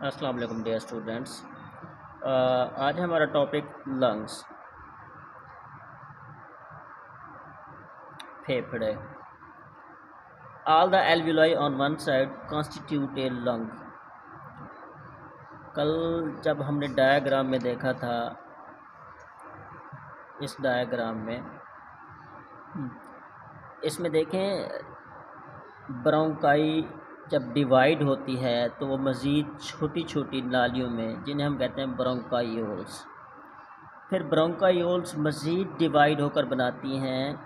अस्सलाम वालेकुम dear students. आज हमारा टॉपिक लंग्स, फेफड़े। All the alveoli on one side constitute a lung. कल जब हमने डायग्राम में देखा था, इस डायग्राम में इसमें देखें ब्रोंकाई जब डिवाइड होती है तो वो मज़ीद छोटी छोटी नालियों में, जिन्हें हम कहते हैं ब्रोंकायोल्स, फिर ब्रोंकायोल्स मज़ीद डिवाइड होकर बनाती हैं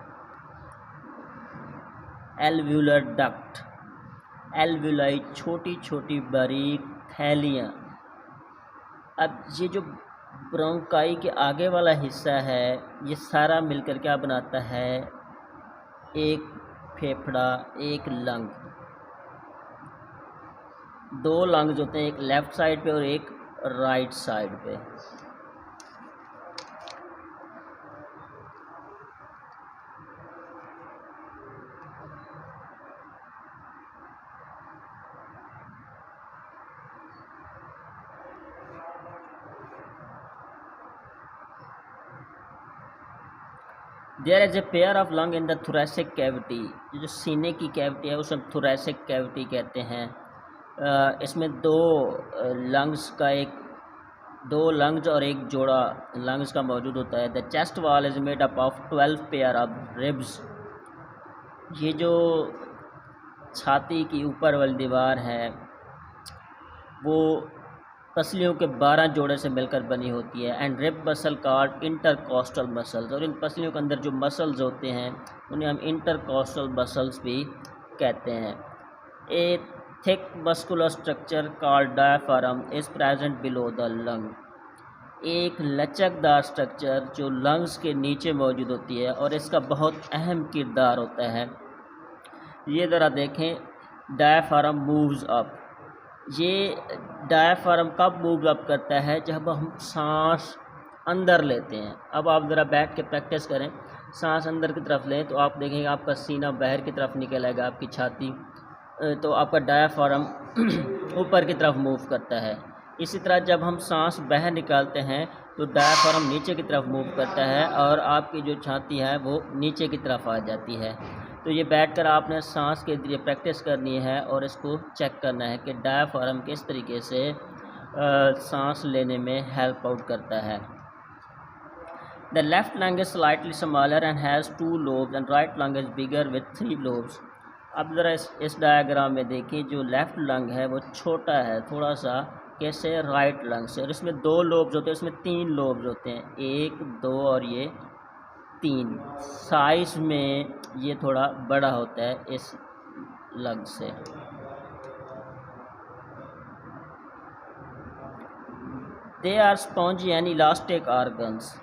एल्व्यूलर डक्ट। एल्व्यूलाई छोटी छोटी बारीक थैलियाँ। अब ये जो ब्रोंकाई के आगे वाला हिस्सा है, ये सारा मिलकर क्या बनाता है? एक फेफड़ा, एक लंग। दो लंग्स होते हैं, एक लेफ़्ट साइड पे और एक राइट साइड पे। There is a pair of lung in the thoracic cavity. जो सीने की कैविटी है उसे थोरेसिक कैविटी कहते हैं। इसमें दो लंग्स और एक जोड़ा लंग्स का मौजूद होता है। The chest wall is made up of 12 pair of ribs. ये जो छाती की ऊपर वाली दीवार है वो पसलियों के 12 जोड़े से मिलकर बनी होती है। And rib muscle called intercostal muscles. और इन पसलियों के अंदर जो मसल्स होते हैं उन्हें हम इंटरकॉस्टल मसल्स भी कहते हैं। ए thick muscular structure called diaphragm is present below the lung. एक लचकदार स्ट्रक्चर जो लंग्स के नीचे मौजूद होती है और इसका बहुत अहम किरदार होता है। ये ज़रा देखें, डायफ्राम मूव्स अप। ये डायफ्राम कब मूव अप करता है? जब हम सांस अंदर लेते हैं। अब आप ज़रा बैठ के प्रैक्टिस करें, सांस अंदर की तरफ लें तो आप देखेंगे आपका सीना बाहर की तरफ निकल आएगा, आपकी छाती, तो आपका डायफ्राम ऊपर की तरफ मूव करता है। इसी तरह जब हम सांस बाहर निकालते हैं तो डायफ्राम नीचे की तरफ मूव करता है और आपकी जो छाती है वो नीचे की तरफ आ जाती है। तो ये बैठकर आपने सांस के लिए प्रैक्टिस करनी है और इसको चेक करना है कि डायफ्राम किस तरीके से सांस लेने में हेल्प आउट करता है। The left lung is slightly smaller and has 2 lobes and right lung is bigger with 3 lobes। अब ज़रा इस डायग्राम में देखिए, जो लेफ़्ट लंग है वो छोटा है थोड़ा सा, कैसे? राइट लंग से। और इसमें 2 lobes होते हैं, इसमें 3 lobes होते हैं, 1, 2 और ये 3। साइज में ये थोड़ा बड़ा होता है इस लंग से। They are spongy and elastic organs.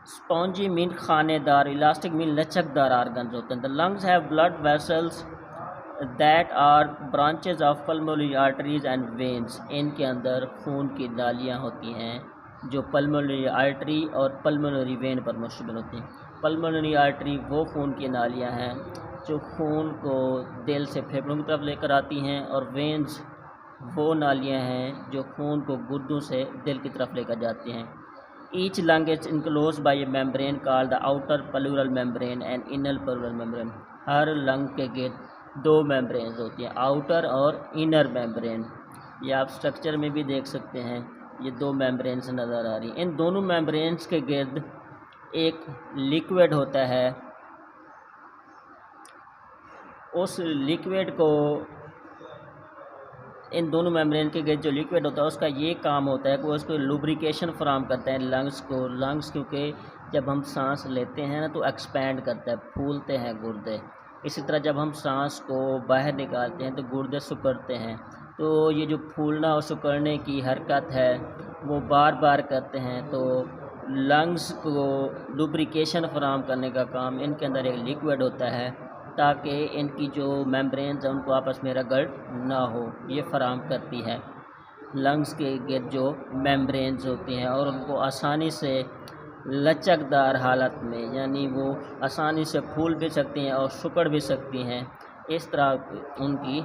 Spongy mean खानेदार, इलास्टिक मीन लचकदार आर्गन्स होते हैं। The lungs have blood vessels that are branches of pulmonary arteries and veins. इनके अंदर खून की नालियाँ होती हैं जो पल्मोनरी आर्टरी और पल्मोनरी वेन पर मुश्तमिल होती हैं। पल्मोनरी आर्टरी वो खून की नालियाँ हैं जो खून को दिल से फेफड़ों की तरफ लेकर आती हैं, और वेन्स वो नालियाँ हैं जो खून को गुर्दों से दिल की तरफ लेकर जाती हैं। Each lung is enclose by A membrane called the outer pleural membrane and inner pleural membrane. Her lung के गिर्द 2 मेम्ब्रेन्स होती हैं, आउटर और इनर मेम्ब्रेन। ये आप स्ट्रक्चर में भी देख सकते हैं, ये 2 मेम्ब्रेन्स नज़र आ रही हैं। इन दोनों मेम्ब्रेन्स के गिर्द एक लिक्विड होता है। उस लिक्विड को, इन दोनों मेम्ब्रेन के गिर्द जो लिक्विड होता है उसका ये काम होता है कि वो उसको लुब्रिकेशन फराहम करता है लंग्स को। लंग्स क्योंकि जब हम सांस लेते हैं ना तो एक्सपैंड करता है, फूलते हैं गुर्दे। इसी तरह जब हम सांस को बाहर निकालते हैं तो गुर्दे सिकुड़ते हैं। तो ये जो फूलना और सिकुड़ने की हरकत है वो बार बार करते हैं। तो लंग्स को लुब्रिकेशन फराहम करने का काम, इनके अंदर एक लिक्विड होता है ताकि इनकी जो मेम्ब्रेन्स हैं उनको आपस में रगड़ ना हो, ये फराहम करती है लंग्स के गिर्द जो मेम्ब्रेन्स होती हैं, और उनको आसानी से लचकदार हालत में, यानी वो आसानी से फूल भी सकती हैं और सिकुड़ भी सकती हैं। इस तरह उनकी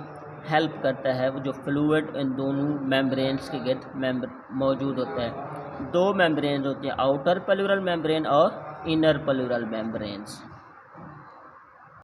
हेल्प करता है, वो जो फ्लूइड इन दोनों मेम्ब्रेन्स के गिर्द मौजूद होता है। दो मेम्ब्रेन्स होती हैं, आउटर प्लूरल मेम्ब्रेन और इनर प्लूरल मेम्ब्रेन्स।